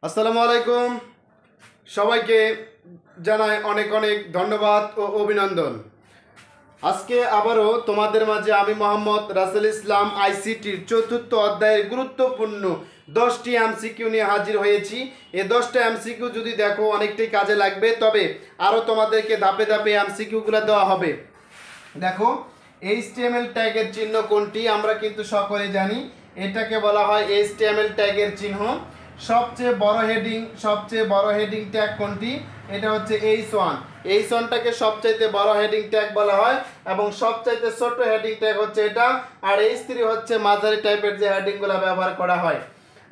আসসালামু আলাইকুম। সবাইকে জানাই অনেক অনেক ধন্যবাদ ও অভিনন্দন। আজকে আবারও তোমাদের মাঝে আমি মোহাম্মদ রাসেল ইসলাম আইসিটির চতুর্থ অধ্যায়ের গুরুত্বপূর্ণ 10টি এমসিকিউ নিয়ে হাজির হয়েছি। এই 10টা এমসিকিউ যদি দেখো অনেকটাই কাজে লাগবে, তবে আরও তোমাদেরকে ধাপে ধাপে এমসিকিউগুলো দেওয়া হবে। দেখো, HTML ট্যাগের চিহ্ন কোনটি? আমরা কিন্তু সকলে জানি এটাকে বলা হয় HTML ট্যাগের চিহ্ন। সবচেয়ে বড় হেডিং ট্যাগ কোনটি? এটা হচ্ছে H1। H1টাকে সবচাইতে বড় হেডিং ট্যাগ বলা হয় এবং সবচাইতে ছোট হেডিং ট্যাগ হচ্ছে এটা। আর H3 হচ্ছে মাঝারি টাইপের যে হেডিংগুলো ব্যবহার করা হয়।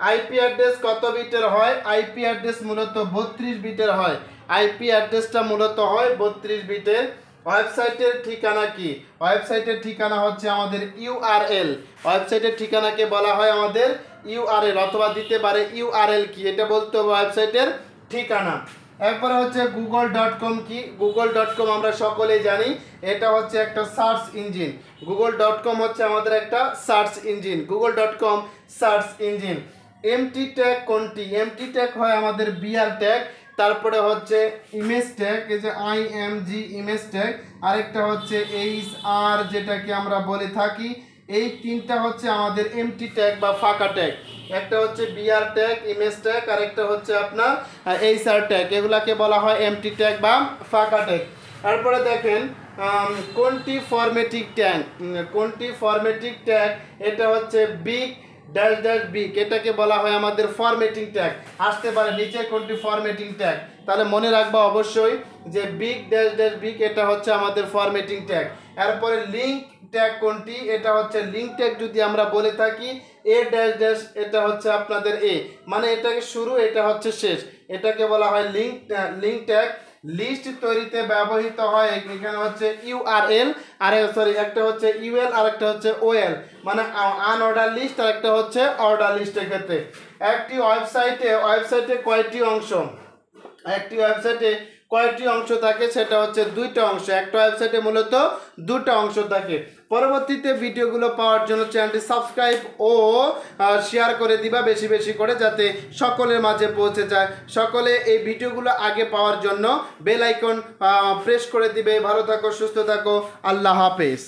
আইপি অ্যাড্রেস কত বিটের হয়? আইপি অ্যাড্রেস মূলত 32 বিটের হয়। আইপি অ্যাড্রেসটা মূলত হয় 32 বিটের। ওয়েবসাইটের ঠিকানা কি? ওয়েবসাইটের ঠিকানা হচ্ছে আমাদের ইউআরএল। ওয়েবসাইটের ঠিকানাকে বলা হয় আমাদের ইউআরএল, অথবা দিতে পারে ইউআরএল কি, এটা বলতে হবে ওয়েবসাইটের ঠিকানা। এরপরে হচ্ছে google.com কি? google.com আমরা সকলেই জানি এটা হচ্ছে একটা সার্চ ইঞ্জিন। google.com হচ্ছে আমাদের একটা search engine. google.com search engine. MT tag কোনটি? এমটি ট্যাগ হয় আমাদের বিআর ট্যাগ। তারপরে হচ্ছে ইমেজ ট্যাগ, এই যে IMG ইমেজ ট্যাগ। আরেকটা হচ্ছে HR, যেটাকে আমরা বলে থাকি। এই তিনটা হচ্ছে আমাদের এমটি ট্যাগ বা ফাঁকা ট্যাগ। একটা হচ্ছে বিআর ট্যাগ, ইমেজ ট্যাগ, আর একটা হচ্ছে আপনার HR ট্যাগ। এগুলাকে বলা হয় এমটি ট্যাগ বা ফাঁকা ট্যাগ। তারপরে দেখেন কোনটি ফরম্যাটিং ট্যাগ? কোনটি ফরম্যাটিং ট্যাগ? এটা হচ্ছে বিগ ড্যাশ ড্যাশ বিগ, এটাকে বলা হয় আমাদের ফরম্যাটিং ট্যাগ। আসতে পারে নিচে কোনটি ফরম্যাটিং ট্যাগ, তাহলে মনে রাখবা অবশ্যই যে বিগ ড্যাশ ড্যাশ বিগ এটা হচ্ছে আমাদের ফরম্যাটিং ট্যাগ। এরপরে লিঙ্ক ট্যাগ কোনটি? এটা হচ্ছে লিঙ্ক ট্যাগ যদি আমরা বলে থাকি এ ড্যাশ ড্যাশ, এটা হচ্ছে আপনাদের এ, মানে এটাকে শুরু, এটা হচ্ছে শেষ, এটাকে বলা হয় লিঙ্ক ট্যাগ। লিস্ট তৈরিতে ব্যবহৃত হয়, এখানে হচ্ছে ইউআরএল, আর সরি একটা হচ্ছে ইউএল আর একটা হচ্ছে ওএল, মানে আনঅর্ডার লিস্ট, আর একটা হচ্ছে অর্ডার লিস্টের ক্ষেত্রে। একটি ওয়েবসাইটে কয়টি অংশ? একটি ওয়েবসাইটে কয়টি অংশ থাকে? সেটা হচ্ছে দুইটা অংশ। একটা ওয়েবসাইটে মূলত দুটো অংশ থাকে। পরবর্তীতে ভিডিওগুলো পাওয়ার জন্য চ্যানেলটি সাবস্ক্রাইব ও শেয়ার করে দিবা বেশি বেশি করে, যাতে সকলের মাঝে পৌঁছে যায়। সকলে এই ভিডিওগুলো আগে পাওয়ার জন্য বেল আইকন প্রেস করে দিবে। ভালো থাকো, সুস্থ থাকো, আল্লাহ হাফেজ।